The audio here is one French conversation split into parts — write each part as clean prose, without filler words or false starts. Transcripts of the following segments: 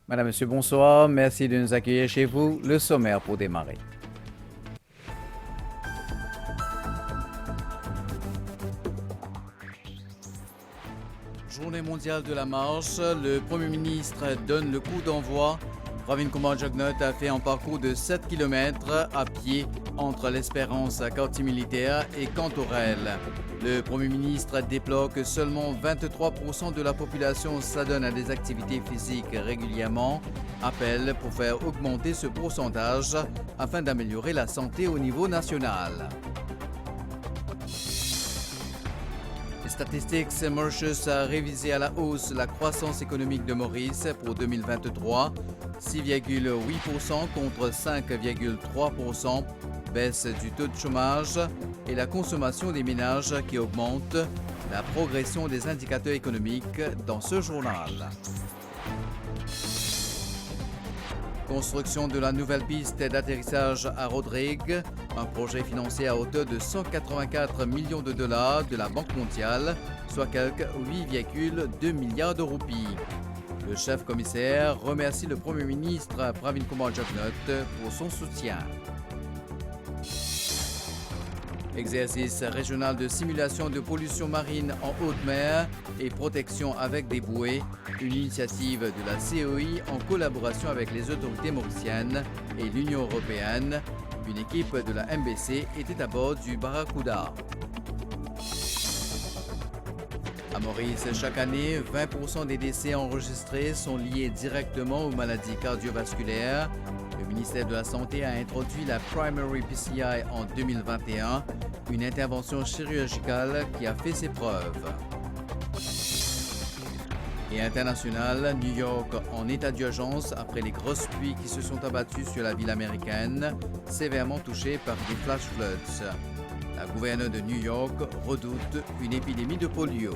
Madame, Monsieur, bonsoir. Merci de nous accueillir chez vous. Le sommaire pour démarrer. Journée mondiale de la marche. Le Premier ministre donne le coup d'envoi. Pravin Kumar Jugnauth a fait un parcours de 7 km à pied entre l'Espérance quartier militaire et Cantorel. Le Premier ministre déplore que seulement 23% de la population s'adonne à des activités physiques régulièrement. Appelle pour faire augmenter ce pourcentage afin d'améliorer la santé au niveau national. Statistics Mauritius a révisé à la hausse la croissance économique de Maurice pour 2023, 6,8% contre 5,3%, baisse du taux de chômage et la consommation des ménages qui augmente, la progression des indicateurs économiques dans ce journal. Construction de la nouvelle piste d'atterrissage à Rodrigue, un projet financé à hauteur de 184 millions de dollars de la Banque mondiale, soit quelque 8,2 milliards de roupies. Le chef commissaire remercie le Premier ministre Pravin Kumar Jugnauth pour son soutien. Exercice régional de simulation de pollution marine en haute mer et protection avec des bouées, une initiative de la COI en collaboration avec les autorités mauriciennes et l'Union européenne. Une équipe de la MBC était à bord du Barracuda. À Maurice, chaque année, 20% des décès enregistrés sont liés directement aux maladies cardiovasculaires. Le ministère de la Santé a introduit la Primary PCI en 2021, une intervention chirurgicale qui a fait ses preuves. Et international, New York en état d'urgence après les grosses pluies qui se sont abattues sur la ville américaine, sévèrement touchée par des flash floods. La gouverneure de New York redoute une épidémie de polio.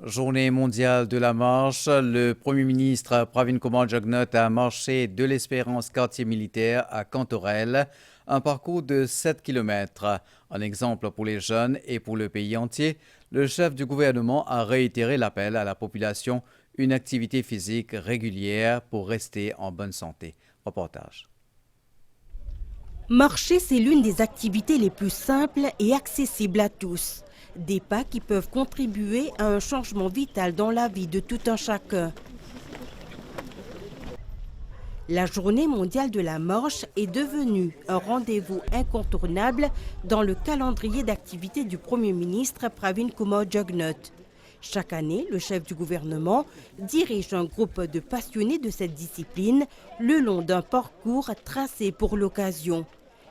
Journée mondiale de la marche, le Premier ministre Pravin Kumar Jugnauth a marché de l'Espérance quartier militaire à Cantorel, un parcours de 7 km. Un exemple pour les jeunes et pour le pays entier, le chef du gouvernement a réitéré l'appel à la population, une activité physique régulière pour rester en bonne santé. Reportage. Marcher, c'est l'une des activités les plus simples et accessibles à tous. Des pas qui peuvent contribuer à un changement vital dans la vie de tout un chacun. La journée mondiale de la marche est devenue un rendez-vous incontournable dans le calendrier d'activités du Premier ministre Pravin Kumar Jugnauth. Chaque année, le chef du gouvernement dirige un groupe de passionnés de cette discipline le long d'un parcours tracé pour l'occasion.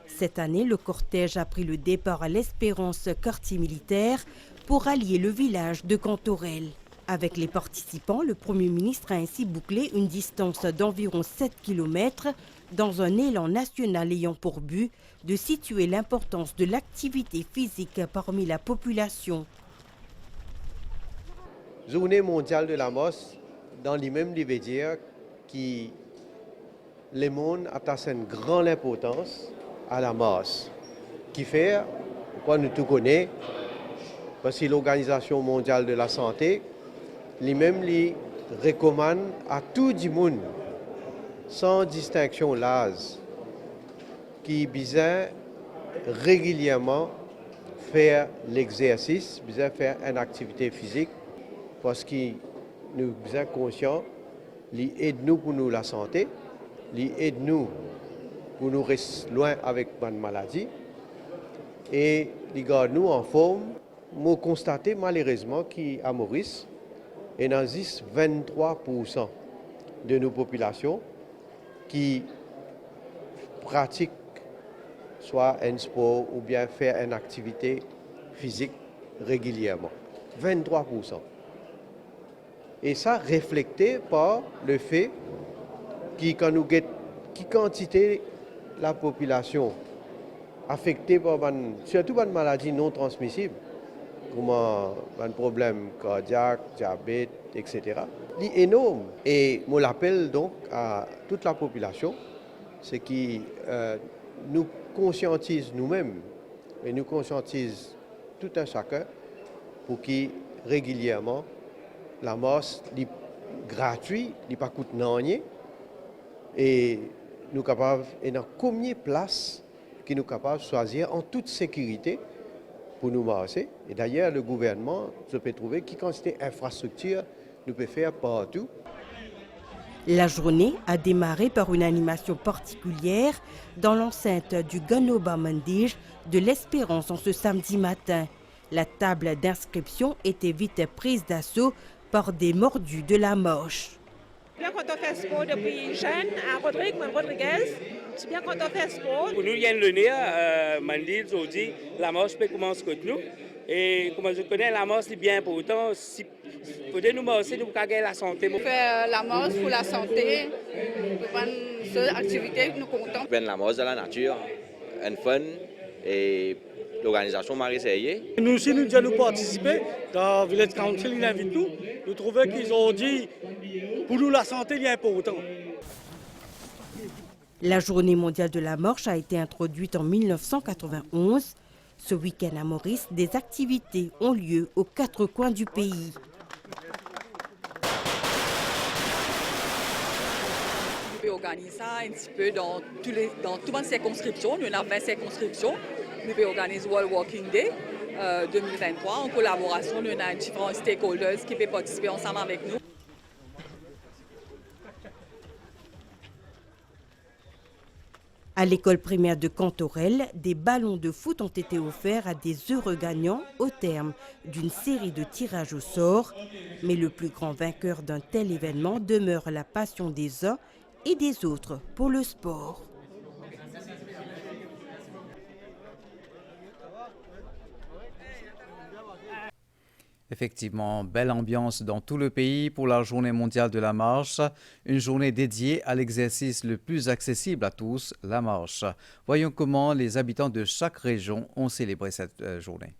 Cette année, le cortège a pris le départ à l'Espérance quartier militaire pour allier le village de Cantorel. Avec les participants, le Premier ministre a ainsi bouclé une distance d'environ 7 km dans un élan national ayant pour but de situer l'importance de l'activité physique parmi la population. Journée mondiale de la marche, dans les mêmes veut dire que le monde attache une grande importance à la marche. Qui fait, quoi nous tout connaissons, parce que l'Organisation mondiale de la santé, lui-même lui recommande à tout le monde, sans distinction l'âge, qui besoin régulièrement faire l'exercice, besoin faire une activité physique, parce que nous sommes conscients, il aide nous pour nous la santé, il aide nous pour nous rester loin avec une maladie, et il garde nous en forme. Moi, constaté malheureusement qu'à Maurice, il y a 23% de nos populations qui pratiquent soit un sport ou bien faire une activité physique régulièrement. 23%. Et ça reflété par le fait que quand nous avons qui quantité la population affectée par surtout par une maladie non transmissible, comment un problème cardiaque, diabète, etc. C'est énorme. Et je l'appelle donc à toute la population, ce qui nous conscientise nous-mêmes et nous conscientise tout un chacun pour que régulièrement la marche est gratuite, n'est pas coûte rien et nous capables et dans combien de places que nous capables de choisir en toute sécurité pour nous marcher. Et d'ailleurs, le gouvernement, je peux trouver qui quantité d'infrastructures nous peut faire partout. La journée a démarré par une animation particulière dans l'enceinte du Ganoba Mandige de l'Espérance en ce samedi matin. La table d'inscription était vite prise d'assaut par des mordus de la moche. Bien quand on fait sport depuis jeune à Rodriguez, c'est bien quand on fait sport. Pour nous, il y a le nez, Mandil, Zodi, la marche peut commencer avec nous. Et comme je connais, la marche est bien important. Si vous nous marcher, nous gagner la santé. On fait la marche pour la santé, pour une seule activité que nous comptons. La marche de la nature, un fun et l'organisation m'a essayé. Nous aussi, nous allons participer dans le Village Council, ils invitent nous. Nous trouvons qu'ils ont dit, pour nous, la santé est importante. La Journée mondiale de la marche a été introduite en 1991. Ce week-end à Maurice, des activités ont lieu aux quatre coins du pays. On peut organiser ça un petit peu dans toutes les circonscriptions. Nous avons 20 circonscriptions. Nous pouvons organiser World Walking Day 2023 en collaboration. Nous avons différents stakeholders qui peuvent participer ensemble avec nous. À l'école primaire de Cantorel, des ballons de foot ont été offerts à des heureux gagnants au terme d'une série de tirages au sort. Mais le plus grand vainqueur d'un tel événement demeure la passion des uns et des autres pour le sport. Effectivement, belle ambiance dans tout le pays pour la Journée mondiale de la marche, une journée dédiée à l'exercice le plus accessible à tous, la marche. Voyons comment les habitants de chaque région ont célébré cette journée.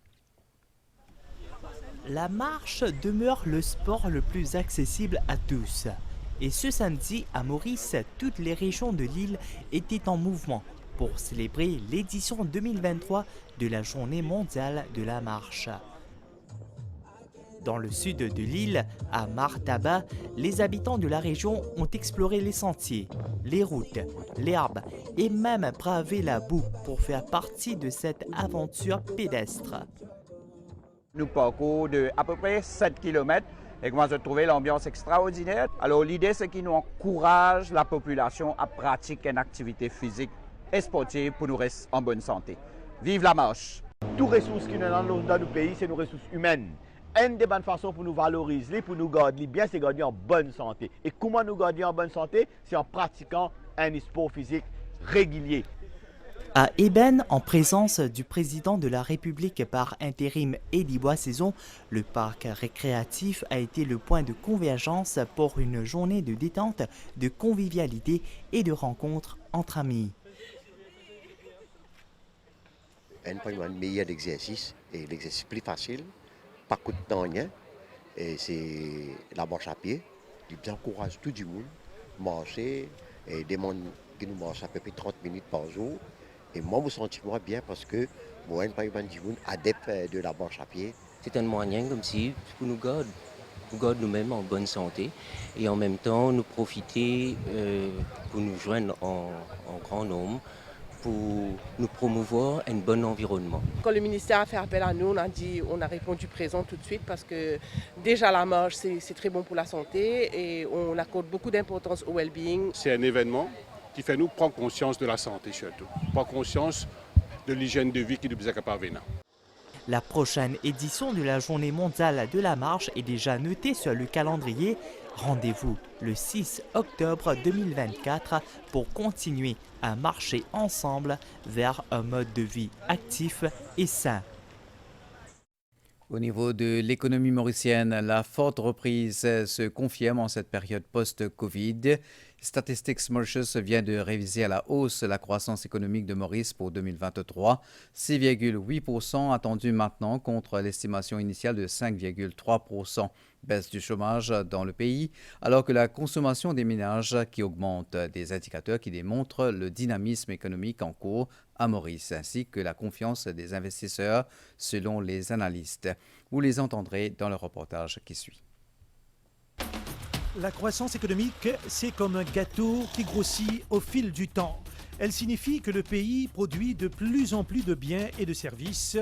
La marche demeure le sport le plus accessible à tous. Et ce samedi, à Maurice, toutes les régions de l'île étaient en mouvement pour célébrer l'édition 2023 de la Journée mondiale de la marche. Dans le sud de l'île, à Martaba, les habitants de la région ont exploré les sentiers, les routes, l'herbe et même bravé la boue pour faire partie de cette aventure pédestre. Nous parcourons de à peu près 7 km et comment j'ai trouvé l'ambiance extraordinaire. Alors l'idée c'est qu'il nous encourage la population à pratiquer une activité physique et sportive pour nous rester en bonne santé. Vive la marche! Toutes les ressources qui nous dans nos pays, c'est nos ressources humaines. Une des bonnes façons pour nous valoriser, pour nous garder bien, c'est garder en bonne santé. Et comment nous garder en bonne santé? C'est en pratiquant un sport physique régulier. À Eben, en présence du président de la République par intérim Eddie Boissaison, le parc récréatif a été le point de convergence pour une journée de détente, de convivialité et de rencontres entre amis. Un meilleur exercice et l'exercice plus facile. Pas de temps, rien. Et c'est la marche à pied. Ils encouragent tout le monde à marcher. Et des gens qui nous marchent à peu près 30 minutes par jour. Et moi, je me sens bien parce que moi, je suis adepte de la marche à pied. C'est un moyen comme si pour nous garder nous-mêmes en bonne santé et en même temps nous profiter pour nous joindre en grand nombre, pour nous promouvoir un bon environnement. Quand le ministère a fait appel à nous, on a répondu présent tout de suite parce que déjà la marche c'est très bon pour la santé et on accorde beaucoup d'importance au well-being. C'est un événement qui fait nous prendre conscience de la santé surtout, prendre conscience de l'hygiène de vie qui nous est capable. La prochaine édition de la Journée mondiale de la marche est déjà notée sur le calendrier. Rendez-vous le 6 octobre 2024 pour continuer à marcher ensemble vers un mode de vie actif et sain. Au niveau de l'économie mauricienne, la forte reprise se confirme en cette période post-Covid. Statistics Mauritius vient de réviser à la hausse la croissance économique de Maurice pour 2023, 6,8% attendu maintenant contre l'estimation initiale de 5,3%. Baisse du chômage dans le pays, alors que la consommation des ménages qui augmente, des indicateurs qui démontrent le dynamisme économique en cours à Maurice, ainsi que la confiance des investisseurs selon les analystes. Vous les entendrez dans le reportage qui suit. La croissance économique, c'est comme un gâteau qui grossit au fil du temps. Elle signifie que le pays produit de plus en plus de biens et de services.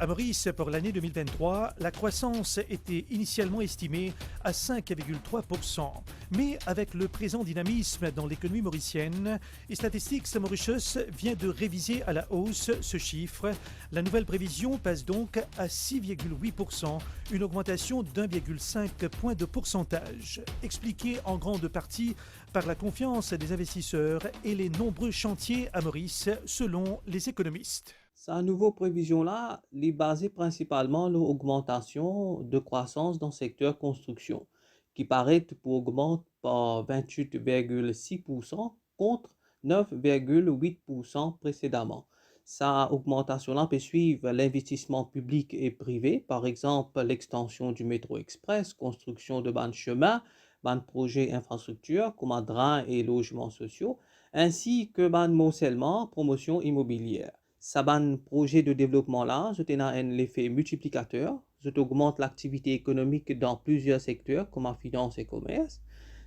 À Maurice, pour l'année 2023, la croissance était initialement estimée à 5,3%. Mais avec le présent dynamisme dans l'économie mauricienne, Statistics Mauritius vient de réviser à la hausse ce chiffre. La nouvelle prévision passe donc à 6,8%, une augmentation d'1,5 point de pourcentage, expliquée en grande partie par la confiance des investisseurs et les nombreux chantiers à Maurice, selon les économistes. Sa nouvelle prévision-là est basée principalement sur l'augmentation de croissance dans le secteur construction, qui paraît pour augmenter par 28,6% contre 9,8% précédemment. Sa augmentation-là peut suivre l'investissement public et privé, par exemple l'extension du métro express, construction de bancs de chemin, ban projets infrastructures comme drains et logements sociaux, ainsi que ban morcellement, promotion immobilière. Sa ban projet de développement là, c'est un effet multiplicateur, ça augmente l'activité économique dans plusieurs secteurs comme la finance et commerce.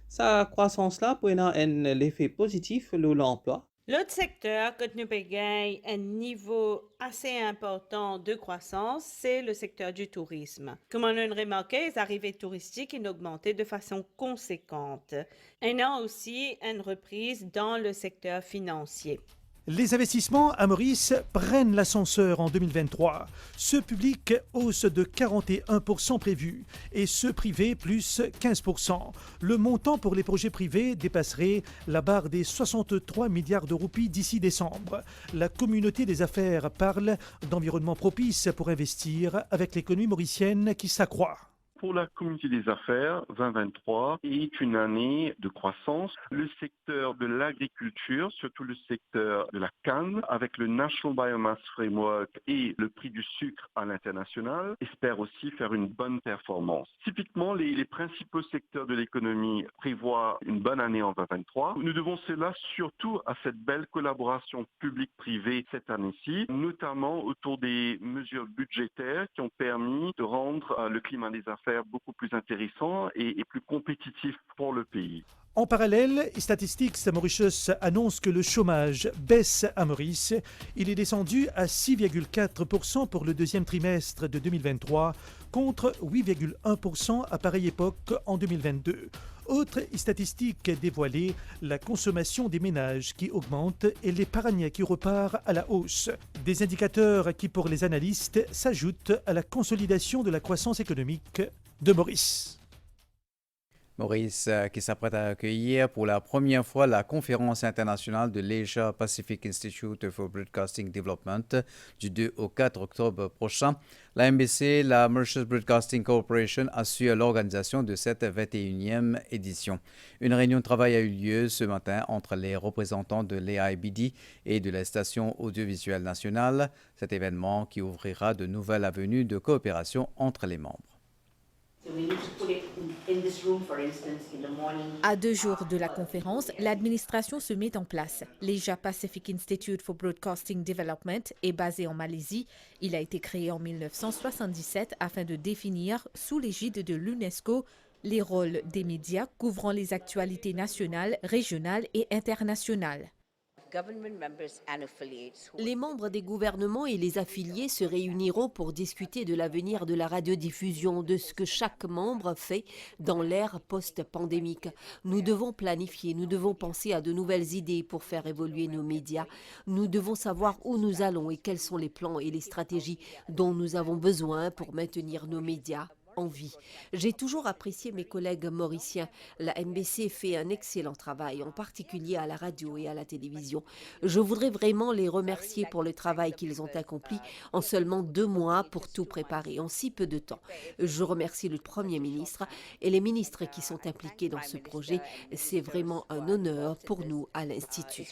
Sa croissance là peut avoir un effet positif sur l'emploi. L'autre secteur que nous gagnons un niveau assez important de croissance, c'est le secteur du tourisme. Comme on a remarqué, les arrivées touristiques ont augmenté de façon conséquente. On a aussi une reprise dans le secteur financier. Les investissements à Maurice prennent l'ascenseur en 2023. Ce public hausse de 41% prévu et ce privé plus 15%. Le montant pour les projets privés dépasserait la barre des 63 milliards de roupies d'ici décembre. La communauté des affaires parle d'environnement propice pour investir avec l'économie mauricienne qui s'accroît. Pour la communauté des affaires, 2023 est une année de croissance. Le secteur de l'agriculture, surtout le secteur de la canne, avec le National Biomass Framework et le prix du sucre à l'international, espère aussi faire une bonne performance. Typiquement, les principaux secteurs de l'économie prévoient une bonne année en 2023. Nous devons cela surtout à cette belle collaboration publique-privée cette année-ci, notamment autour des mesures budgétaires qui ont permis de rendre le climat des affaires beaucoup plus intéressant et plus compétitif pour le pays. En parallèle, Statistics Mauritius annonce que le chômage baisse à Maurice. Il est descendu à 6,4% pour le deuxième trimestre de 2023 contre 8,1% à pareille époque en 2022. Autre statistique dévoilée, la consommation des ménages qui augmente et l'épargne qui repart à la hausse. Des indicateurs qui, pour les analystes, s'ajoutent à la consolidation de la croissance économique de Maurice. Maurice qui s'apprête à accueillir pour la première fois la conférence internationale de l'Asia Pacific Institute for Broadcasting Development du 2 au 4 octobre prochain. La MBC, la Mauritius Broadcasting Corporation, assure l'organisation de cette 21e édition. Une réunion de travail a eu lieu ce matin entre les représentants de l'AIBD et de la station audiovisuelle nationale. Cet événement qui ouvrira de nouvelles avenues de coopération entre les membres. À 2 jours de la conférence, l'administration se met en place. L'Asia Pacific Institute for Broadcasting Development est basé en Malaisie. Il a été créé en 1977 afin de définir, sous l'égide de l'UNESCO, les rôles des médias couvrant les actualités nationales, régionales et internationales. Les membres des gouvernements et les affiliés se réuniront pour discuter de l'avenir de la radiodiffusion, de ce que chaque membre fait dans l'ère post-pandémique. Nous devons planifier, nous devons penser à de nouvelles idées pour faire évoluer nos médias. Nous devons savoir où nous allons et quels sont les plans et les stratégies dont nous avons besoin pour maintenir nos médias. en vie. J'ai toujours apprécié mes collègues mauriciens. La MBC fait un excellent travail, en particulier à la radio et à la télévision. Je voudrais vraiment les remercier pour le travail qu'ils ont accompli en seulement 2 mois pour tout préparer, en si peu de temps. Je remercie le Premier ministre et les ministres qui sont impliqués dans ce projet. C'est vraiment un honneur pour nous à l'Institut.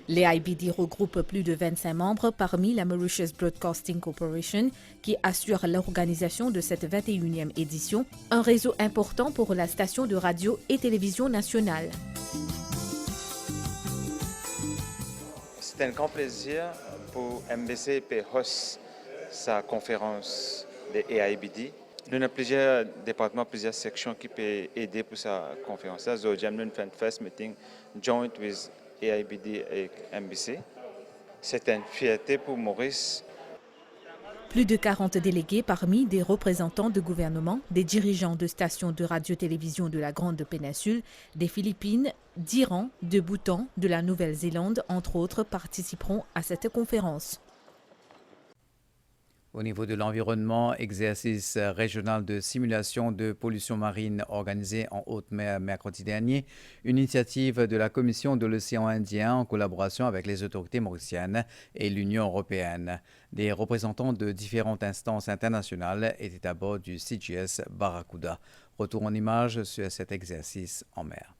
Les IBD regroupent plus de 25 membres parmi la Mauritius Broadcasting Corporation qui assure l'organisation de cette 21e édition, un réseau important pour la station de radio et télévision nationale. C'est un grand plaisir pour MBC de host sa conférence de AIBD. Nous avons plusieurs départements, plusieurs sections qui peuvent aider pour sa conférence. Aujourd'hui, nous avons fait un first meeting joint with AIBD et MBC. C'est une fierté pour Maurice. Plus de 40 délégués parmi des représentants de gouvernement, des dirigeants de stations de radio-télévision de la Grande Péninsule, des Philippines, d'Iran, de Bhoutan, de la Nouvelle-Zélande, entre autres, participeront à cette conférence. Au niveau de l'environnement, exercice régional de simulation de pollution marine organisé en haute mer mercredi dernier, une initiative de la Commission de l'océan Indien en collaboration avec les autorités mauriciennes et l'Union européenne. Des représentants de différentes instances internationales étaient à bord du CGS Barracuda. Retour en images sur cet exercice en mer.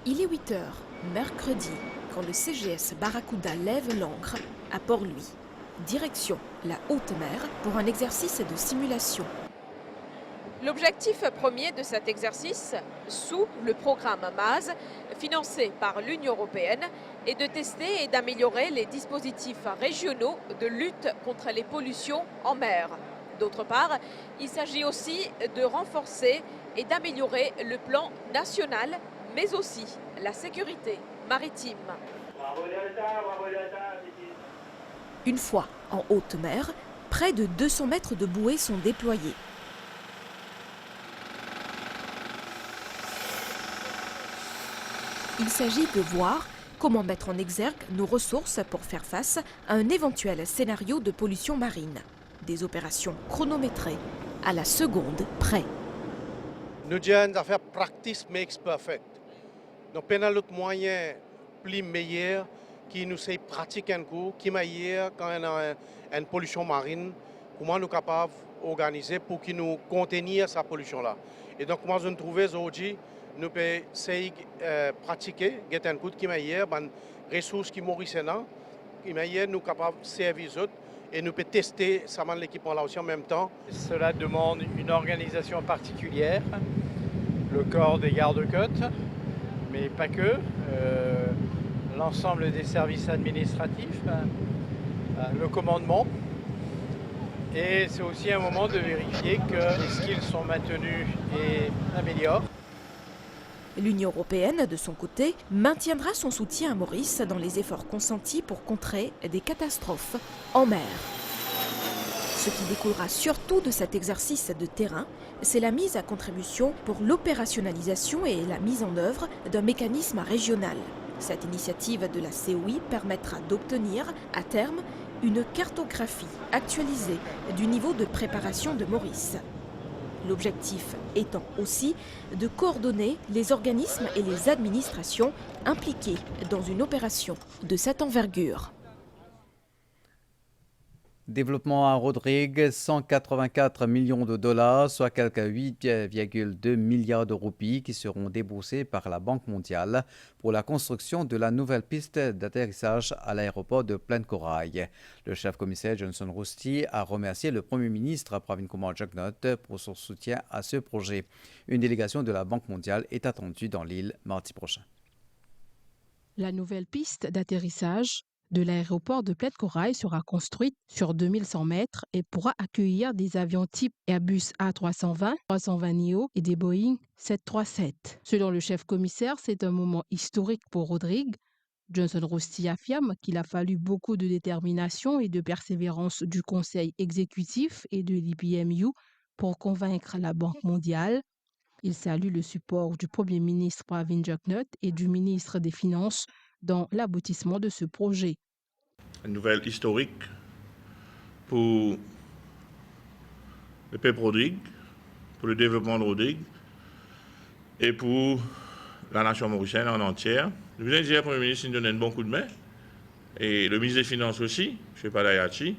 Il est 8 heures, mercredi, quand le CGS Barracuda lève l'ancre à Port-Louis. Direction la haute mer pour un exercice de simulation. L'objectif premier de cet exercice, sous le programme MAZ, financé par l'Union européenne, est de tester et d'améliorer les dispositifs régionaux de lutte contre les pollutions en mer. D'autre part, il s'agit aussi de renforcer et d'améliorer le plan national, mais aussi la sécurité maritime. Une fois en haute mer, près de 200 mètres de bouées sont déployés. Il s'agit de voir comment mettre en exergue nos ressources pour faire face à un éventuel scénario de pollution marine. Des opérations chronométrées à la seconde près. Nous disons à faire practice makes perfect. Nous avons l'autre moyen plus meilleur qui nous fait pratiquer un coup, qui meilleur quand on a une pollution marine, comment nous sommes capables d'organiser pour que nous contenir cette pollution-là. Et donc, comment nous trouvons aujourd'hui, nous pouvons essayer pratiquer, get un coup qui meilleur, des ressources qui mauriciennes, qui meilleur nous capables de servir les autres et nous pouvons tester l'équipement là aussi en même temps. Cela demande une organisation particulière, le corps des gardes-côtes, mais pas que. L'ensemble des services administratifs, le commandement. Et c'est aussi un moment de vérifier que les skills sont maintenus et améliorent. L'Union européenne, de son côté, maintiendra son soutien à Maurice dans les efforts consentis pour contrer des catastrophes en mer. Ce qui découlera surtout de cet exercice de terrain, c'est la mise à contribution pour l'opérationnalisation et la mise en œuvre d'un mécanisme régional. Cette initiative de la COI permettra d'obtenir, à terme, une cartographie actualisée du niveau de préparation de Maurice. L'objectif étant aussi de coordonner les organismes et les administrations impliqués dans une opération de cette envergure. Développement à Rodrigue, 184 millions de dollars, soit quelque 8,2 milliards de roupies qui seront déboursés par la Banque mondiale pour la construction de la nouvelle piste d'atterrissage à l'aéroport de Pleine Corail. Le chef-commissaire Johnson Rosti a remercié le Premier ministre Pravin Kumar Jugnauth pour son soutien à ce projet. Une délégation de la Banque mondiale est attendue dans l'île mardi prochain. La nouvelle piste d'atterrissage de l'aéroport de Pleine Corail sera construite sur 2100 mètres et pourra accueillir des avions type Airbus A320, 320 neo et des Boeing 737. Selon le chef-commissaire, c'est un moment historique pour Rodrigue. Johnson Rosti affirme qu'il a fallu beaucoup de détermination et de persévérance du Conseil exécutif et de l'IPMU pour convaincre la Banque mondiale. Il salue le support du Premier ministre Pravin Jugnauth et du ministre des Finances dans l'aboutissement de ce projet. Une nouvelle historique pour le peuple Rodrigue, pour le développement de Rodrigue et pour la nation mauricienne en entière. Je voulais dire au Premier ministre, il nous donne un bon coup de main. Et le ministre des Finances aussi, je ne suis pas d'Ayachi.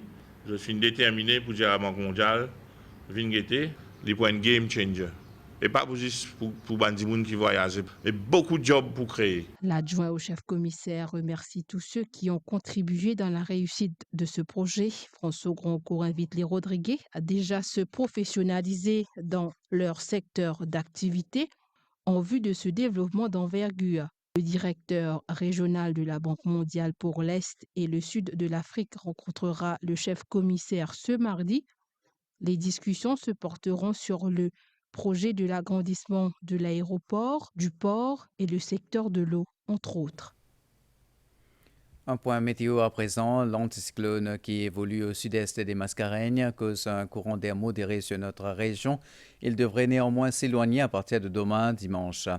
Je suis déterminé pour dire à la Banque mondiale, Vingete, les points de game changer. Et pas juste pour Bandimoun qui voyage, mais beaucoup de jobs pour créer. L'adjoint au chef commissaire remercie tous ceux qui ont contribué dans la réussite de ce projet. François Grandcourt invite les Rodriguais à déjà se professionnaliser dans leur secteur d'activité en vue de ce développement d'envergure. Le directeur régional de la Banque mondiale pour l'Est et le Sud de l'Afrique rencontrera le chef commissaire ce mardi. Les discussions se porteront sur le projet de l'agrandissement de l'aéroport, du port et le secteur de l'eau, entre autres. Un point météo à présent, l'anticyclone qui évolue au sud-est des Mascareignes cause un courant d'air modéré sur notre région. Il devrait néanmoins s'éloigner à partir de demain dimanche.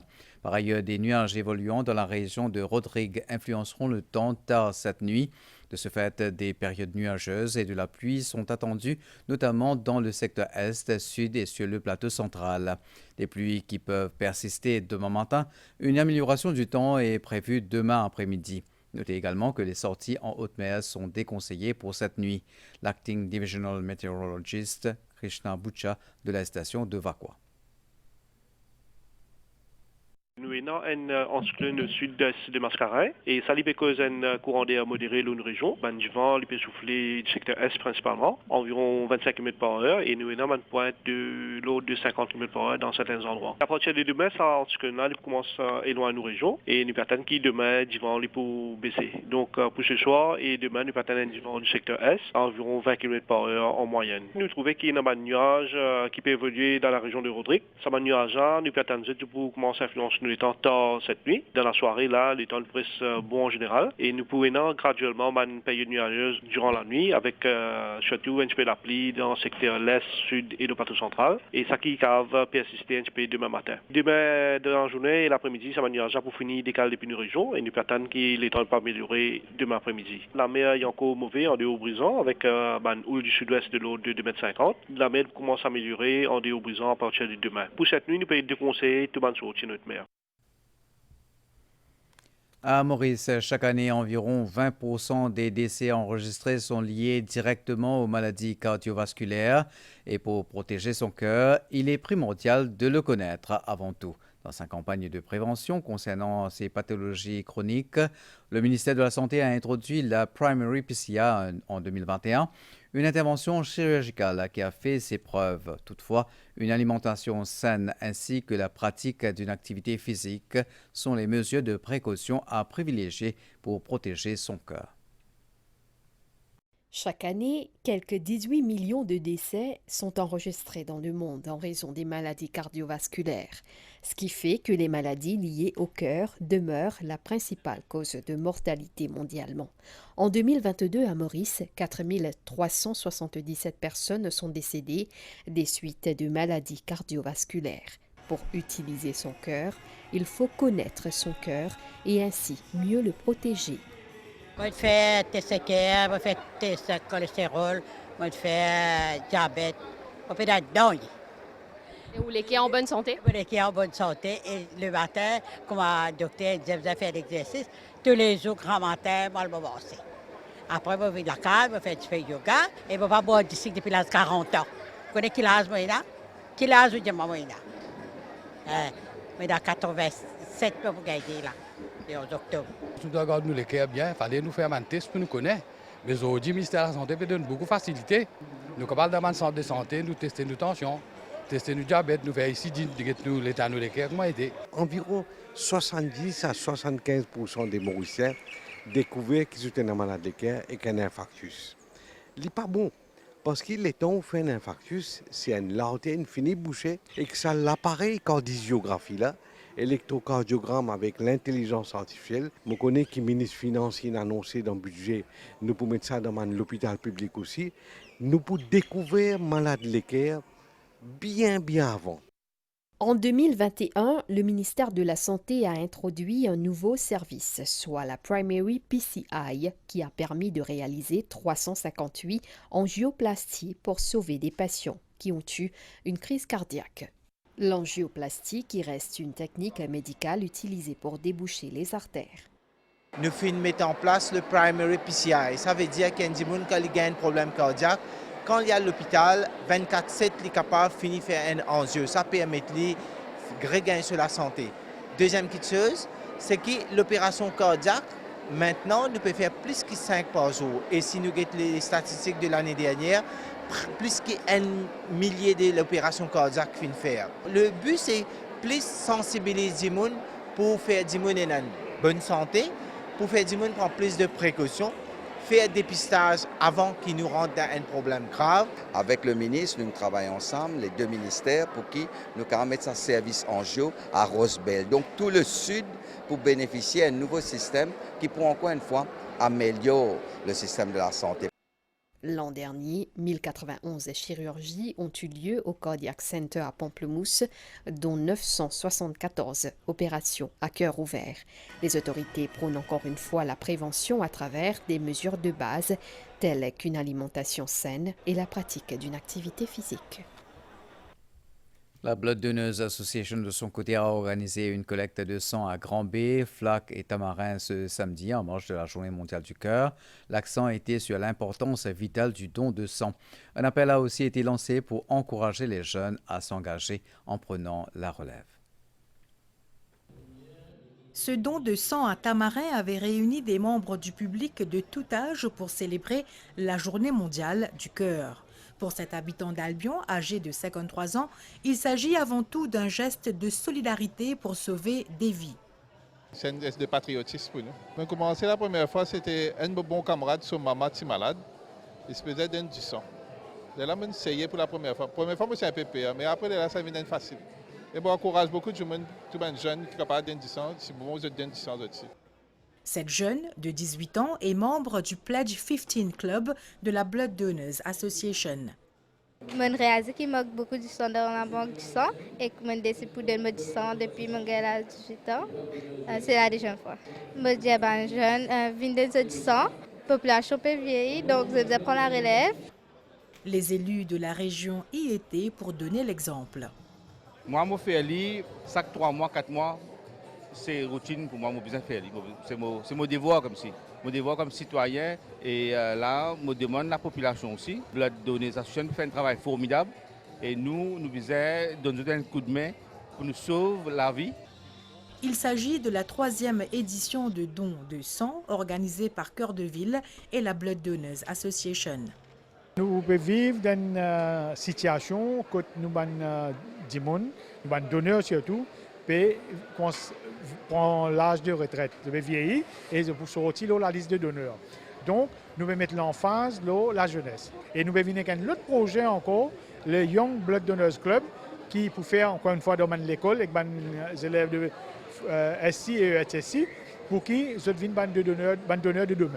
Par ailleurs, des nuages évoluants dans la région de Rodrigue influenceront le temps tard cette nuit. De ce fait, des périodes nuageuses et de la pluie sont attendues, notamment dans le secteur est, sud et sur le plateau central. Des pluies qui peuvent persister demain matin. Une amélioration du temps est prévue demain après-midi. Notez également que les sorties en haute mer sont déconseillées pour cette nuit. L'acting divisional meteorologist Krishna Bucha de la station de Vakwa. Nous avons un anticyclone sud-est de Mascareignes et ça peut causer un courant d'air modéré dans une région. Le vent peut souffler du secteur est principalement, environ 25 km par heure, et nous avons une pointe de l'ordre de 50 km par heure dans certains endroits. À partir de demain, ça anticyclone commence à éloigner nos régions et nous partons qui demain, du vent pour baisser. Donc pour ce soir et demain, nous partons du vent du secteur est à environ 20 km par heure en moyenne. Nous trouvons qu'il y a un nuage qui peut évoluer dans la région de Rodrigue. Ce nuage-là, nous partons pour commencer à influencer les temps tard cette nuit. Dans la soirée, là, les temps presque bon en général. Et nous pouvons graduellement une période nuageuse durant la nuit avec surtout un petit peu la pluie dans le secteur l'est, sud et le plateau central. Et ça qui va persister un petit peu demain matin. Demain, dans la journée et l'après-midi, ça va nuage pour finir décaler depuis nos régions. Et nous attendons que les temps ne pas améliorer demain après-midi. La mer est encore mauvaise en dehors brisant avec une houle du sud-ouest de l'ordre de 2,50 m. La mer commence à améliorer en dehors brisant à partir de demain. Pour cette nuit, nous pouvons déconseiller tout le monde sortir notre mer. À Maurice, chaque année, environ 20% des décès enregistrés sont liés directement aux maladies cardiovasculaires. Et pour protéger son cœur, il est primordial de le connaître avant tout. Dans sa campagne de prévention concernant ces pathologies chroniques, le ministère de la Santé a introduit la Primary PCA en 2021, une intervention chirurgicale qui a fait ses preuves. Toutefois, une alimentation saine ainsi que la pratique d'une activité physique sont les mesures de précaution à privilégier pour protéger son cœur. Chaque année, quelques 18 millions de décès sont enregistrés dans le monde en raison des maladies cardiovasculaires, ce qui fait que les maladies liées au cœur demeurent la principale cause de mortalité mondialement. En 2022, à Maurice, 4 377 personnes sont décédées des suites de maladies cardiovasculaires. Pour utiliser son cœur, il faut connaître son cœur et ainsi mieux le protéger. Moi, je fais test cœur, je fais test cholestérol, moi, je fais diabète, je fais là-dedans. Et vous l'étiez en bonne santé? Vous l'étiez en bonne santé. Et le matin, comme le docteur disait, vous avez fait l'exercice, tous les jours, grand matin, moi, je me basse. Après, je vais de la cave, je fais un petit peu de yoga, et je vais boire du sucre depuis l'âge de 40 ans. Vous connaissez quel âge, moi, là? Quel âge, je dis, moi, là? Mais dans 87, je vais vous gagner, là. En octobre. Nous devons garder les cœurs bien, il fallait nous faire un test pour nous connaître. Mais aujourd'hui, le ministère de la Santé peut donner beaucoup de facilité. Nous sommes dans un centre de santé, nous testons nos tensions, testons nos diabètes, nous faisons ici l'état de nos cœurs, comment aider. Environ 70 à 75% des Mauriciens découvrent qu'ils ont un malade de cœur et qu'un infarctus. Ce n'est pas bon. Parce que les temps où on fait un infarctus, c'est une l'artère finie bouchée et que ça l'appareil cardiographie là. Électrocardiogramme avec l'intelligence artificielle. Je connais que le ministre des Finances a annoncé dans le budget, nous pouvons mettre ça dans l'hôpital public aussi. Nous pouvons découvrir malade de cœur bien avant. En 2021, le ministère de la Santé a introduit un nouveau service, soit la Primary PCI, qui a permis de réaliser 358 angioplasties pour sauver des patients qui ont eu une crise cardiaque. L'angioplastie qui reste une technique médicale utilisée pour déboucher les artères. Nous finissons mettre en place le Primary PCI. Ça veut dire qu'il y a des gens qui ont un problème cardiaque. Quand il y a l'hôpital, 24/7, il est capable de finir faire un angio. Ça permet de gagner sur la santé. Deuxième petite chose, c'est que l'opération cardiaque, maintenant, nous pouvons faire plus que 5 par jour. Et si nous regardons les statistiques de l'année dernière, plus qu'un millier d'opérations cardiaques qu'on faire. Le but, c'est plus sensibiliser les gens pour faire des gens en bonne santé, pour faire des gens prendre plus de précautions, faire un dépistage avant qu'ils nous rentrent dans un problème grave. Avec le ministre, nous travaillons ensemble, les deux ministères, pour qui nous pouvons mettre un service angio à Rosebel. Donc tout le sud pour bénéficier d'un nouveau système qui pourra encore une fois améliorer le système de la santé. L'an dernier, 1091 chirurgies ont eu lieu au Cardiac Center à Pamplemousse, dont 974 opérations à cœur ouvert. Les autorités prônent encore une fois la prévention à travers des mesures de base, telles qu'une alimentation saine et la pratique d'une activité physique. La Blood Donors Association, de son côté, a organisé une collecte de sang à Grand-B, Flac et Tamarin ce samedi, en marge de la Journée mondiale du cœur. L'accent a été sur l'importance vitale du don de sang. Un appel a aussi été lancé pour encourager les jeunes à s'engager en prenant la relève. Ce don de sang à Tamarin avait réuni des membres du public de tout âge pour célébrer la Journée mondiale du cœur. Pour cet habitant d'Albion, âgé de 53 ans, il s'agit avant tout d'un geste de solidarité pour sauver des vies. C'est un geste de patriotisme pour nous. J'ai commencé la première fois, c'était un bon camarade, son maman qui est malade. Il se faisait donner du sang. Là, j'ai essayé pour la première fois. La première fois, c'est un peu pire, mais après, là, ça devient facile. Et bon, encourage beaucoup de gens, tout les jeunes qui sont capables de donner du sang. C'est bon, je donne du sang aussi. Cette jeune, de 18 ans, est membre du Pledge 15 Club de la Blood Donors Association. Je réalise qu'il manque beaucoup de sang dans la banque du sang et que je décide pour donner du sang depuis que j'ai 18 ans. C'est la deuxième fois. Je dis à les jeunes, venez donner du sang, la population peut vieillir, donc je vais prendre la relève. Les élus de la région y étaient pour donner l'exemple. Moi, je fais chaque 3 mois, 4 mois. C'est routine pour moi, je besoin faire. C'est mon devoir comme si. Mon devoir comme citoyen. Et là, je demande la population aussi. Blood Donors Association fait un travail formidable. Et nous besoin donner un coup de main pour nous sauver la vie. Il s'agit de la 3e édition de don de sang organisée par Cœur de Ville et la Blood Donors Association. Nous vivons dans une situation où nous avons des donneurs surtout. Prend l'âge de retraite, je vais vieillir et je pour sortir la liste de donneurs. Donc, nous allons mettre l'emphase la jeunesse. Et nous allons venir avec un autre projet encore, le Young Blood Donors Club, qui peut faire encore une fois dans l'école avec les élèves de SI et EHSI, pour qu'ils deviennent des donneurs de demain.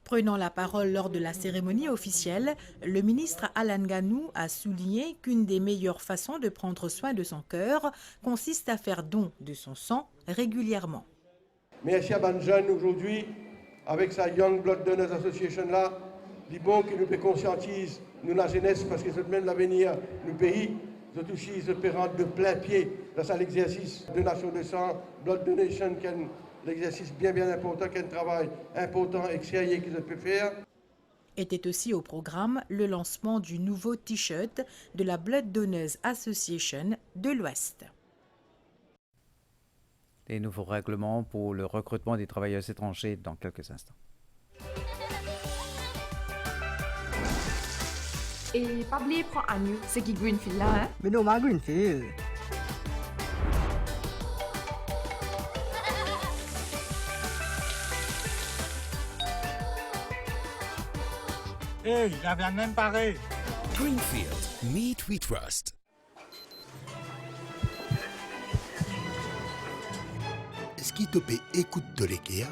Prenant la parole lors de la cérémonie officielle, le ministre Alan Ganou a souligné qu'une des meilleures façons de prendre soin de son cœur consiste à faire don de son sang régulièrement. Merci à les jeunes aujourd'hui, avec sa Young Blood Donors Association là, il est bon que nous conscientisons nous la jeunesse parce que c'est même l'avenir du pays. Nous aussi, se rendre de plein pied dans l'exercice de donation de sang, Blood Donation, l'exercice bien important, qu'un travail important et sérieux qu'ils peuvent faire. Était aussi au programme le lancement du nouveau T-shirt de la Blood Donors Association de l'Ouest. Les nouveaux règlements pour le recrutement des travailleurs étrangers dans quelques instants. Et pas oublier prendre à nous, c'est qui Greenfield là, hein? Mais non, ma Greenfield. Hey, j'avais même paré. Greenfield, meet we trust. Est-ce qu'il te peut écouter de l'IKEA?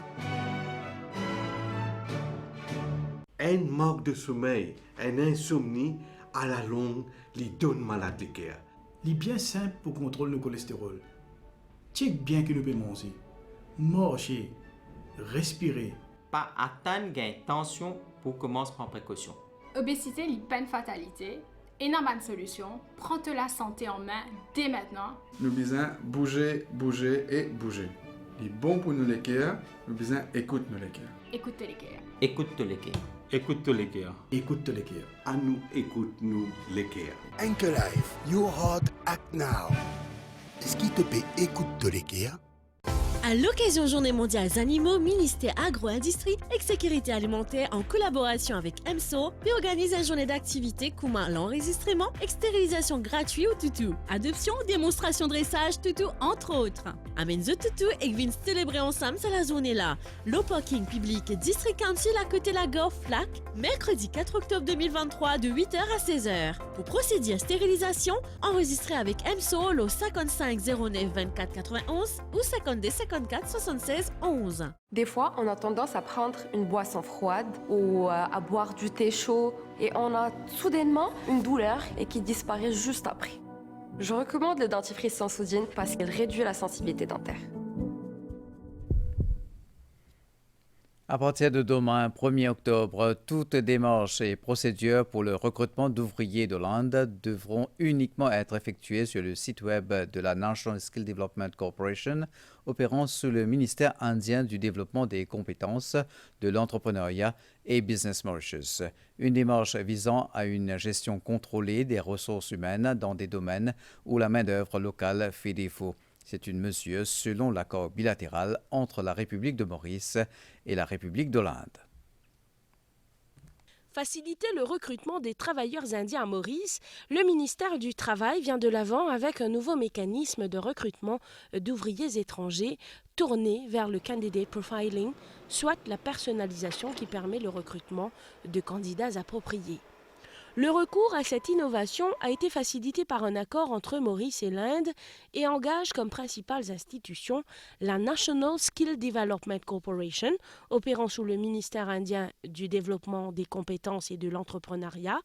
Un manque de sommeil, une insomnie, à la longue, les donne malade l'IKEA. Il est bien simple pour contrôler le cholestérol. Check bien que nous pouvons manger, marcher, respirer. Pas attendre gain tension pour commencer à prendre précaution. Obésité n'est pas une fatalité. Et n'a pas de solution. Prends-toi la santé en main dès maintenant. Nous besoin bouger, bouger et bouger. Il est bon pour nous les cœurs. Nous besoin écoute nous les cœurs. Écoute-toi les cœurs. Écoute-toi les cœurs. Écoute-toi les cœurs. Écoute-toi les cœurs. À nous, écoute-nous les cœurs. Anchor Life, your heart act now. Ce qui te paie écoute-toi les cœurs. À l'occasion Journée mondiale des animaux, ministère Agro-Industrie et Sécurité alimentaire en collaboration avec EMSO puis organise une journée d'activité comme l'enregistrement et stérilisation gratuite au toutou, adoption, démonstration dressage toutou entre autres. Amène the toutou et viens célébrer ensemble cette la journée là. Le parking public District Council à côté de la gare Flac, mercredi 4 octobre 2023 de 8h à 16h. Pour procéder à stérilisation, enregistrez avec EMSO le 55 09 24 91 ou 52 54 76 11. Des fois, on a tendance à prendre une boisson froide ou à boire du thé chaud et on a soudainement une douleur et qui disparaît juste après. Je recommande le dentifrice sans sodium parce qu'il réduit la sensibilité dentaire. À partir de demain, 1er octobre, toutes démarches et procédures pour le recrutement d'ouvriers de l'Inde devront uniquement être effectuées sur le site web de la National Skill Development Corporation, opérant sous le ministère indien du développement des compétences, de l'entrepreneuriat et Business Mauritius. Une démarche visant à une gestion contrôlée des ressources humaines dans des domaines où la main-d'œuvre locale fait défaut. C'est une mesure selon l'accord bilatéral entre la République de Maurice et la République de l'Inde. Faciliter le recrutement des travailleurs indiens à Maurice, le ministère du Travail vient de l'avant avec un nouveau mécanisme de recrutement d'ouvriers étrangers tourné vers le candidate profiling, soit la personnalisation qui permet le recrutement de candidats appropriés. Le recours à cette innovation a été facilité par un accord entre Maurice et l'Inde et engage comme principales institutions la National Skill Development Corporation, opérant sous le ministère indien du développement des compétences et de l'entrepreneuriat,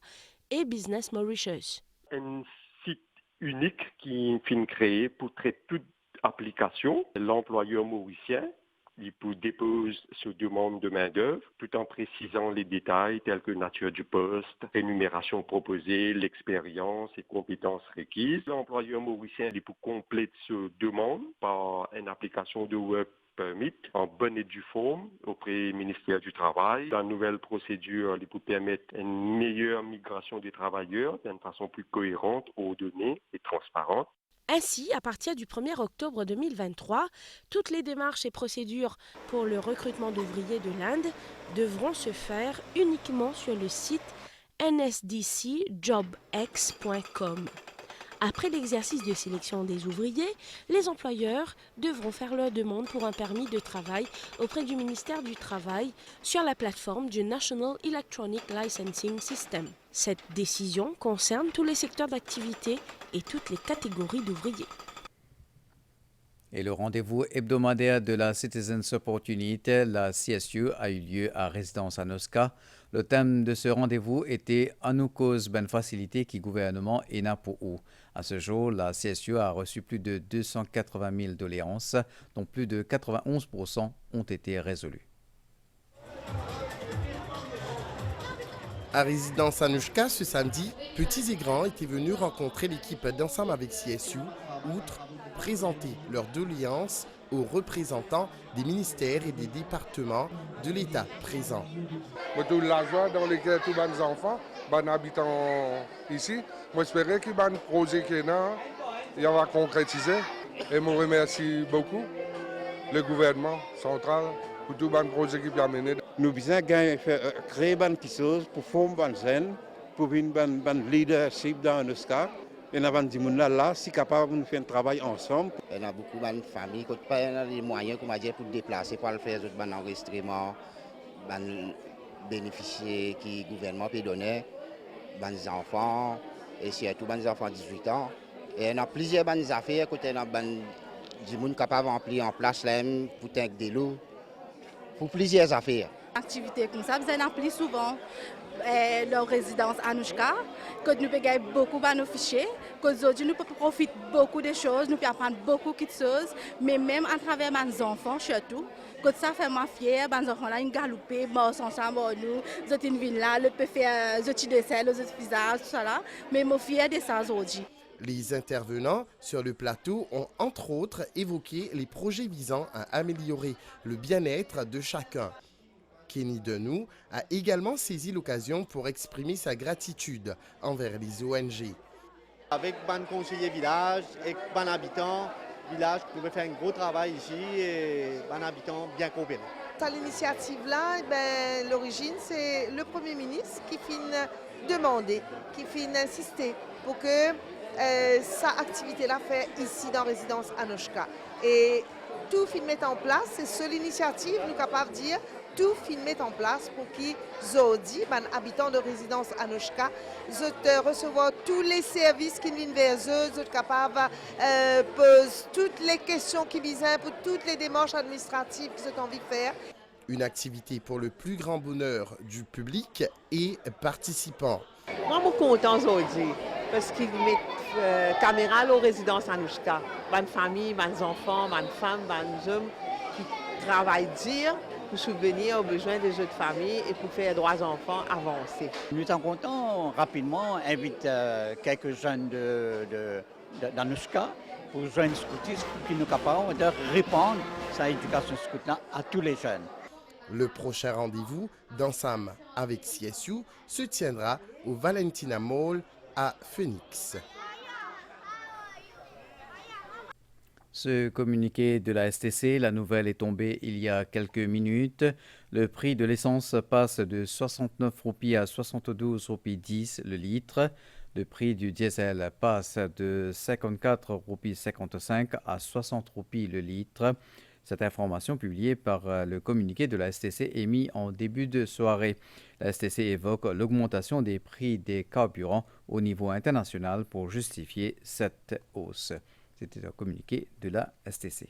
et Business Mauritius. Un site unique qui est créé pour traiter toute application. L'employeur mauricien il dépose sur demande de main-d'œuvre, tout en précisant les détails tels que nature du poste, rémunération proposée, l'expérience et compétences requises. L'employeur mauricien il peut compléter cette demande par une application de Work Permit en bonne et due forme auprès du ministère du Travail. La nouvelle procédure peut permettre une meilleure migration des travailleurs d'une façon plus cohérente, ordonnée et transparente. Ainsi, à partir du 1er octobre 2023, toutes les démarches et procédures pour le recrutement d'ouvriers de l'Inde devront se faire uniquement sur le site nsdcjobx.com. Après l'exercice de sélection des ouvriers, les employeurs devront faire leur demande pour un permis de travail auprès du ministère du Travail sur la plateforme du National Electronic Licensing System. Cette décision concerne tous les secteurs d'activité et toutes les catégories d'ouvriers. Et le rendez-vous hebdomadaire de la Citizens Opportunity, la CSU, a eu lieu à Résidence Anoska. Le thème de ce rendez-vous était « À nous cause ben facilité qui gouvernement et n'a pour où ». À ce jour, la CSU a reçu plus de 280 000 doléances, dont plus de 91% ont été résolues. À Résidence Anouchka, ce samedi, petits et grands étaient venus rencontrer l'équipe d'Ensemble avec CSU, outre présenter leurs doléances aux représentants des ministères et des départements de l'État présents. Tout la joie dans lesquels tous les enfants, les habitants ici, j'espère que le projet qu'il va concrétiser. Et je remercie beaucoup le gouvernement central pour tout le projet qui a mené. Nous besoin créer quelque chose pour former des jeunes, pour un leadership dans nos cas. Et nous avons dit là, si capable de faire un travail ensemble. Il y a beaucoup de familles qui n'ont pas les moyens pour déplacer, pour faire des enregistrements, des bénéficiaires qui le gouvernement peut donner, des enfants, et surtout des enfants de 18 ans. Et il y a plusieurs affaires qui sont capables de remplir en place pour des lots, pour plusieurs affaires. Activités comme ça, vous en appelez souvent. leur résidence Anouchka, que nous pouvons gagner beaucoup de nos fichiers, qu'aujourd'hui nous pouvons profiter beaucoup de choses, nous pouvons apprendre beaucoup de choses, mais même à travers mes enfants surtout, que ça fait moi fière, mes enfants là, ils galopent, ils marchent ensemble, nous, ils ont une ville là, ils peuvent faire des petits dessins, des petits visages, tout ça là, mais je suis fière de ça aujourd'hui. Les intervenants sur le plateau ont entre autres évoqué les projets visant à améliorer le bien-être de chacun. Kenny Denou a également saisi l'occasion pour exprimer sa gratitude envers les ONG. Avec les conseillers village et les habitants village, nous pouvons faire un gros travail ici et les habitants bien coopérer. À l'initiative-là, l'origine, c'est le Premier ministre qui finit demander, qui finit insister pour que sa activité-là fait ici dans la résidence Anouchka. Et tout finit mettre en place, c'est seule initiative, nous sommes capables de dire, tout finit mettre en place pour qu'ils Zodi, les habitants de résidence Anouchka, recevoir tous les services qui viennent vers eux, sont capables de poser toutes les questions qui visent pour toutes les démarches administratives qu'ils ont envie de faire. Une activité pour le plus grand bonheur du public et participants. Moi, je suis content aujourd'hui parce qu'ils mettent caméra aux résidences Anouchka. Bonne famille, bonnes enfants, bonnes femmes, bonnes hommes qui travaillent dur pour subvenir aux besoins des autres familles et pour faire les droits des enfants avancer. Nous sommes contents, rapidement, invite quelques jeunes d'Anouchka pour joindre scoutisme qui nous capables de répandre sa éducation scout à tous les jeunes. Le prochain rendez-vous d'Ensam avec CSU se tiendra au Valentina Mall à Phoenix. Ce communiqué de la STC, la nouvelle est tombée il y a quelques minutes. Le prix de l'essence passe de 69 roupies à 72 roupies 10 le litre. Le prix du diesel passe de 54 roupies 55 à 60 roupies le litre. Cette information publiée par le communiqué de la STC émis en début de soirée. La STC évoque l'augmentation des prix des carburants au niveau international pour justifier cette hausse. C'était un communiqué de la STC.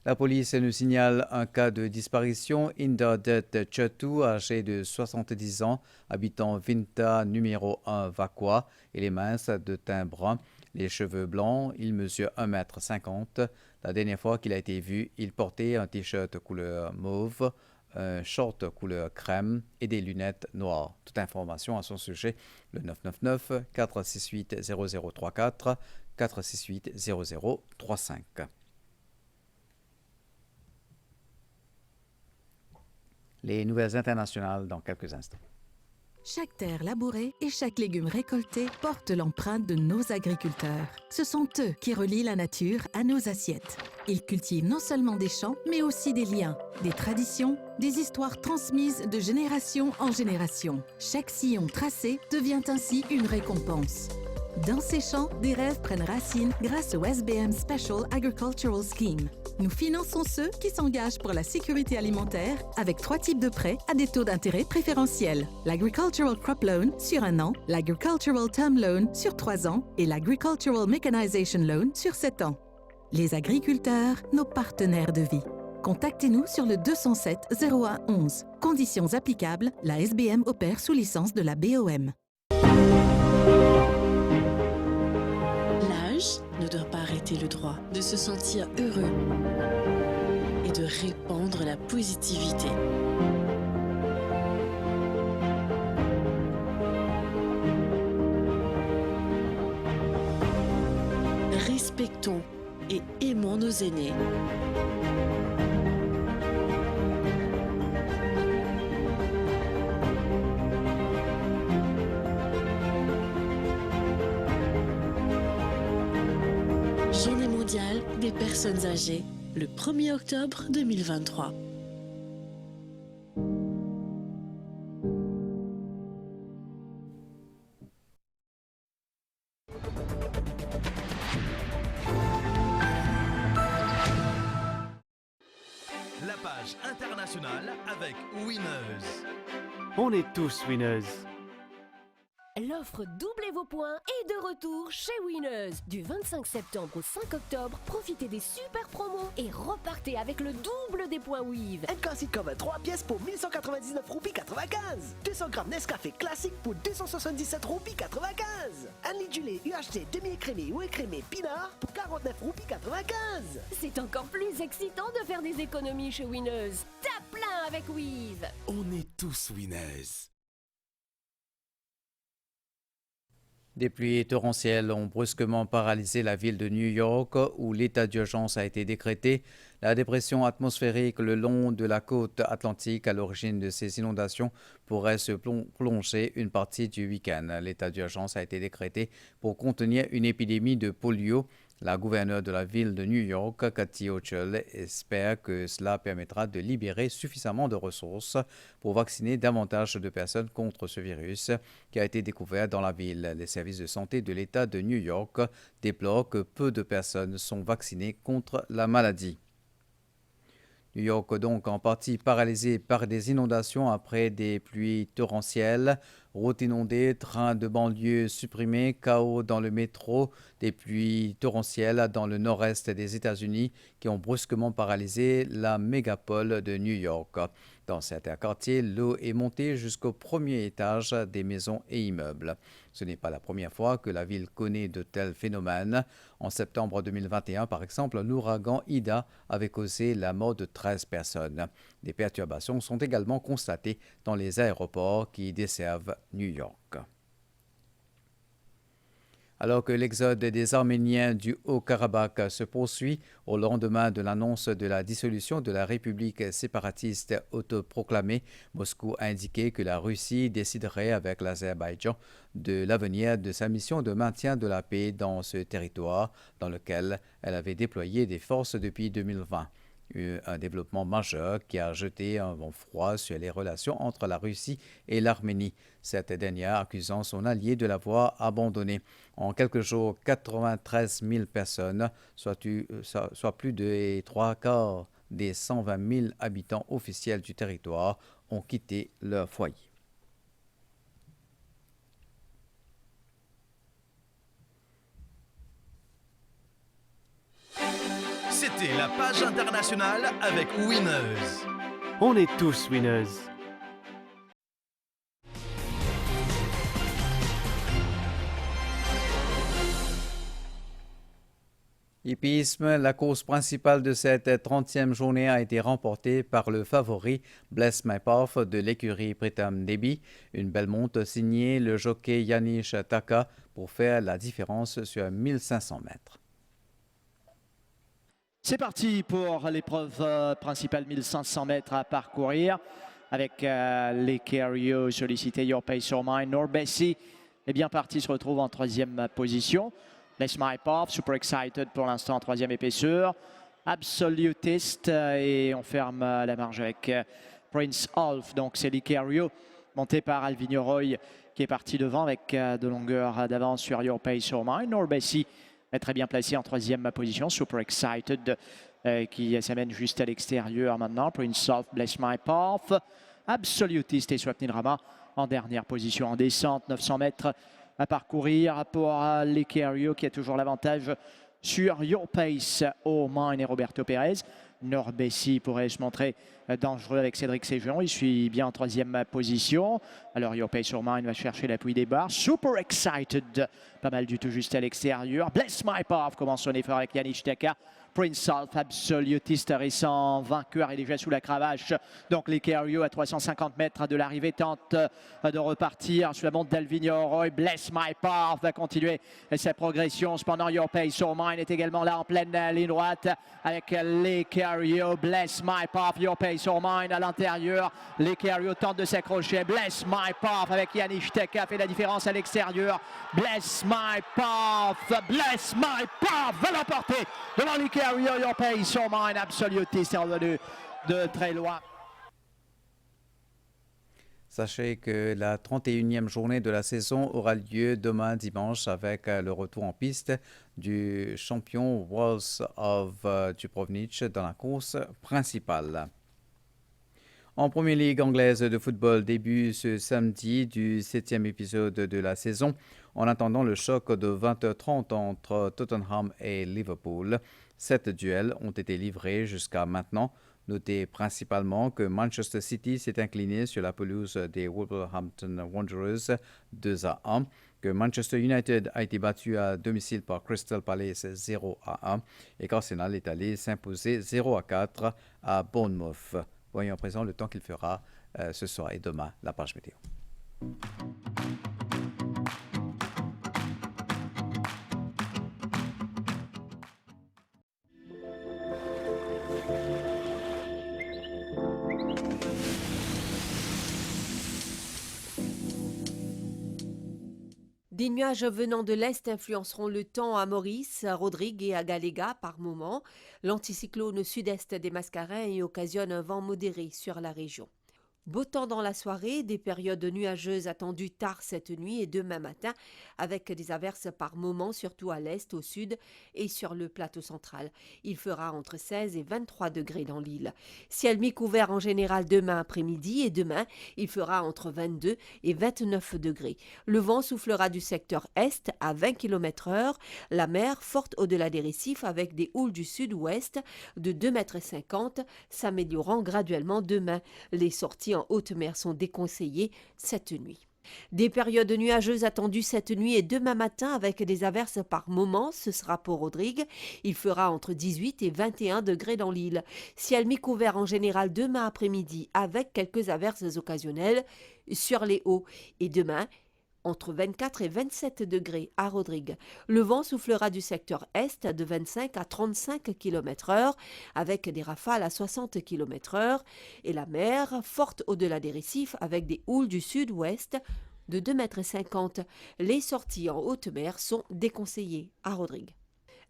La police nous signale un cas de disparition. Indadet Chetu, âgé de 70 ans, habitant Vinta numéro 1 Vakwa, et les minces de teint brun, les cheveux blancs, il mesure 1,50 m. La dernière fois qu'il a été vu, il portait un t-shirt couleur mauve, un short couleur crème et des lunettes noires. Toute information à son sujet, le 999 468 0034 468 0035. Les nouvelles internationales dans quelques instants. Chaque terre labourée et chaque légume récolté portent l'empreinte de nos agriculteurs. Ce sont eux qui relient la nature à nos assiettes. Ils cultivent non seulement des champs, mais aussi des liens, des traditions, des histoires transmises de génération en génération. Chaque sillon tracé devient ainsi une récompense. Dans ces champs, des rêves prennent racine grâce au SBM Special Agricultural Scheme. Nous finançons ceux qui s'engagent pour la sécurité alimentaire avec 3 types de prêts à des taux d'intérêt préférentiels. L'Agricultural Crop Loan sur 1 an, l'Agricultural Term Loan sur 3 ans et l'Agricultural Mechanization Loan sur 7 ans. Les agriculteurs, nos partenaires de vie. Contactez-nous sur le 207 01 11. Conditions applicables, la SBM opère sous licence de la BOM. L'âge ne doit pas arrêter le droit de se sentir heureux et de répandre la positivité. Respectons et aimons nos aînés. Journée mondiale des personnes âgées, le 1er octobre 2023. La page internationale avec Winners. On est tous winners. L'offre Doublez vos points est de retour chez Winners. Du 25 septembre au 5 octobre, profitez des super promos et repartez avec le double des points Weave. Un classique comme 3 pièces pour 1199 roupies 95. 200 grammes Nescafé classique pour 277 roupies 95. Un litre du lait UHT demi-écrémé ou écrémé Pinard pour 49 roupies 95. C'est encore plus excitant de faire des économies chez Winners. Tape plein avec Weave. On est tous winners. Des pluies torrentielles ont brusquement paralysé la ville de New York où l'état d'urgence a été décrété. La dépression atmosphérique le long de la côte atlantique à l'origine de ces inondations pourrait se prolonger une partie du week-end. L'état d'urgence a été décrété pour contenir une épidémie de polio. La gouverneure de la ville de New York, Kathy Hochul, espère que cela permettra de libérer suffisamment de ressources pour vacciner davantage de personnes contre ce virus qui a été découvert dans la ville. Les services de santé de l'État de New York déplorent que peu de personnes sont vaccinées contre la maladie. New York donc en partie paralysé par des inondations après des pluies torrentielles, routes inondées, trains de banlieue supprimés, chaos dans le métro, des pluies torrentielles dans le nord-est des États-Unis qui ont brusquement paralysé la mégapole de New York. Dans certains quartiers, l'eau est montée jusqu'au premier étage des maisons et immeubles. Ce n'est pas la première fois que la ville connaît de tels phénomènes. En septembre 2021, par exemple, l'ouragan Ida avait causé la mort de 13 personnes. Des perturbations sont également constatées dans les aéroports qui desservent New York. Alors que l'exode des Arméniens du Haut-Karabakh se poursuit au lendemain de l'annonce de la dissolution de la République séparatiste autoproclamée, Moscou a indiqué que la Russie déciderait avec l'Azerbaïdjan de l'avenir de sa mission de maintien de la paix dans ce territoire dans lequel elle avait déployé des forces depuis 2020. Un développement majeur qui a jeté un vent froid sur les relations entre la Russie et l'Arménie, cette dernière accusant son allié de l'avoir abandonné. En quelques jours, 93 000 personnes, soit plus de 3/4 des 120 000 habitants officiels du territoire, ont quitté leur foyer. C'était la page internationale avec Winners. On est tous winners. Hippisme, la course principale de cette 30e journée a été remportée par le favori Bless My Path de l'écurie Pritham Devi. Une belle monte signée le jockey Yanish Taka pour faire la différence sur 1500 mètres. C'est parti pour l'épreuve principale, 1500 mètres à parcourir avec les Kerio sollicités Your Pace Your Mind. Norbessi est bien parti, se retrouve en 3e position. Bless My Path, super excited pour l'instant en 3e épaisseur. Absolutist et on ferme la marge avec Prince Alf. Donc c'est les Kerio monté par Alvinho Roy qui est parti devant avec de longueur d'avance sur Your Pace Your Mind. Norbessi est très bien placé en 3e position. Super Excited qui s'amène juste à l'extérieur maintenant. Prince of Bless My Path. Absolutist et Swapnil Rama en dernière position en descente. 900 mètres à parcourir pour les Kerio qui a toujours l'avantage sur Your Pace Your Mind et Roberto Pérez. Norbessi pourrait se montrer dangereux avec Cédric Séjean. Il suit bien en 3e position. Alors Your Pace Your Mind va chercher l'appui des barres. Super Excited, pas mal du tout juste à l'extérieur. Bless My Path commence son effort avec Yanish Taka. Prince Alf, absolutiste récent vainqueur est déjà sous la cravache. Donc les Kerio à 350 mètres de l'arrivée tentent de repartir sur la monte d'Alvinho Roy. Bless My Path va continuer sa progression. Cependant Your Pace Your Mind est également là en pleine ligne droite avec les Kerio. Bless My Path, Your Pace Your Mind à l'intérieur. Les Kerio tentent de s'accrocher. Bless My Path avec Yanish Taka fait la différence à l'extérieur. Bless My Path, Bless My Path va l'emporter devant les Kerio. Your Pace Your Mind, Absolutist est revenu de très loin. Sachez que la 31e journée de la saison aura lieu demain dimanche avec le retour en piste du champion Walls of Dubrovnik dans la course principale. En Première Ligue anglaise de football, début ce samedi du 7e épisode de la saison. En attendant le choc de 20h30 entre Tottenham et Liverpool, 7 duels ont été livrés jusqu'à maintenant. Notez principalement que Manchester City s'est incliné sur la pelouse des Wolverhampton Wanderers 2-1, que Manchester United a été battu à domicile par Crystal Palace 0-1 et qu'Arsenal est allé s'imposer 0-4 à Bournemouth. Voyons à présent le temps qu'il fera ce soir et demain, la page météo. Des nuages venant de l'est influenceront le temps à Maurice, à Rodrigue et à Galéga par moments. L'anticyclone sud-est des Mascarins y occasionne un vent modéré sur la région. Beau temps dans la soirée, des périodes nuageuses attendues tard cette nuit et demain matin, avec des averses par moments, surtout à l'est, au sud et sur le plateau central. Il fera entre 16 et 23 degrés dans l'île. Ciel mi-couvert en général demain après-midi et demain, il fera entre 22 et 29 degrés. Le vent soufflera du secteur est à 20 km/h, la mer forte au-delà des récifs avec des houles du sud-ouest de 2,50 m, s'améliorant graduellement demain. Les sorties en haute mer sont déconseillées cette nuit. Des périodes nuageuses attendues cette nuit et demain matin avec des averses par moments, ce sera pour Rodrigue. Il fera entre 18 et 21 degrés dans l'île. Ciel mi-couvert en général demain après-midi avec quelques averses occasionnelles sur les hauts. Et demain, entre 24 et 27 degrés à Rodrigue. Le vent soufflera du secteur est de 25 à 35 km/h avec des rafales à 60 km/h et la mer forte au-delà des récifs avec des houles du sud-ouest de 2,50 m. Les sorties en haute mer sont déconseillées à Rodrigue.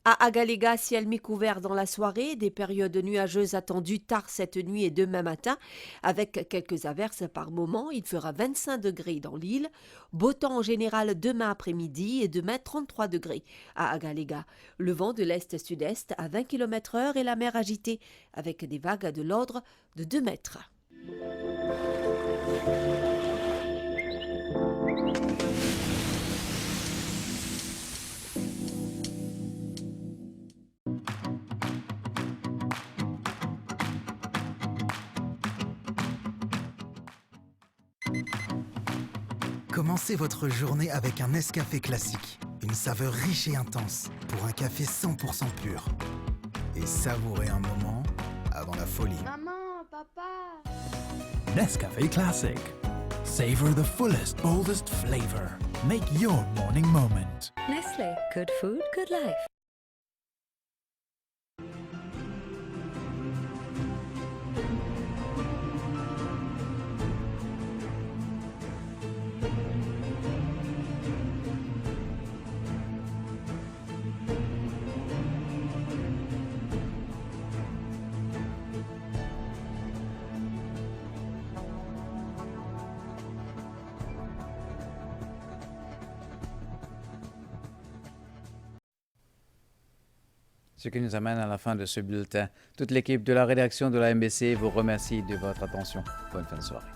À Agaléga, ciel mi-couvert dans la soirée, des périodes nuageuses attendues tard cette nuit et demain matin, avec quelques averses par moment. Il fera 25 degrés dans l'île. Beau temps en général demain après-midi et demain 33 degrés à Agaléga. Le vent de l'est-sud-est à 20 km/h et la mer agitée, avec des vagues de l'ordre de 2 mètres. Commencez votre journée avec un Nescafé classique. Une saveur riche et intense pour un café 100% pur. Et savourez un moment avant la folie. Maman, papa. Nescafe Classic. Savor the fullest, boldest flavor. Make your morning moment. Nestle, good food, good life. Ce qui nous amène à la fin de ce bulletin. Toute l'équipe de la rédaction de la MBC vous remercie de votre attention. Bonne fin de soirée.